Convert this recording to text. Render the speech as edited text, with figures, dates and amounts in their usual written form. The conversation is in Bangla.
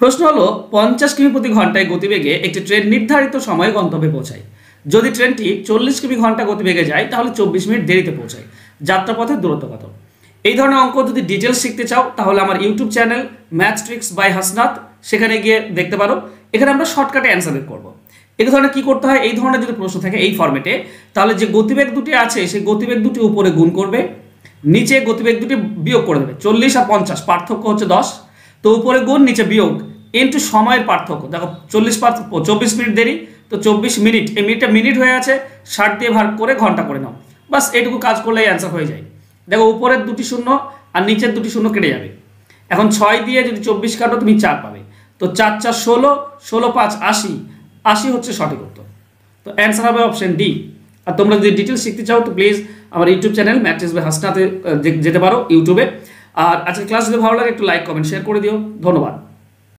প্রশ্ন হলো 50 কিমি প্রতি ঘন্টায় গতিবেগে একটি ট্রেন নির্ধারিত সময়ে গন্তব্যে পৌঁছায়। যদি ট্রেনটি 40 কিমি ঘন্টা গতিবেগে যায় তাহলে 24 মিনিট দেরিতে পৌঁছায়। যাত্রাপথের দূরত্ব কত? এই ধরনের অঙ্ক যদি ডিটেলস শিখতে চাও তাহলে আমার YouTube channel maths tricks by Hasnat, সেখানে গিয়ে দেখতে পারো। এখানে আমরা শর্টকাটে অ্যান্সার বের করবো। এই ধরনের কী করতে হয়, এই ধরনের যদি প্রশ্ন থাকে এই ফর্মেটে, তাহলে যে গতিবেগ দুটি আছে সেই গতিবেগ দুটি উপরে গুণ করবে, নিচে গতিবেগ দুটি বিয়োগ করে দেবে। 40 আর 50 পার্থক্য হচ্ছে 10, তো উপরে গুণ নিচে বিয়োগ ইন্টু সময়ের পার্থক্য। দেখো 24 মিনিট দেরি, তো 24 মিনিট, এই মিনিটটা মিনিট হয়ে আছে, 60 দিয়ে ভাগ করে ঘন্টা করে নাও। বাস এইটুকু কাজ করলেই অ্যান্সার হয়ে যায়। দেখো উপরের দুটি শূন্য আর নিচের দুটি শূন্য কেটে যাবে। এখন 6 দিয়ে যদি 24 কাটো তুমি 4 পাবে, তো 4 4 16, 16 5 80, 80 হচ্ছে সঠিক উত্তর। তো অ্যান্সার হবে অপশন ডি। আর তোমরা যদি ডিটেলস শিখতে চাও তো প্লিজ আমার YouTube channel maths tricks by হাসনাতে যেতে পারো ইউটিউবে। আর আজকের ক্লাস যদি ভালো লাগে একটু লাইক কমেন্ট শেয়ার করে দিও। ধন্যবাদ।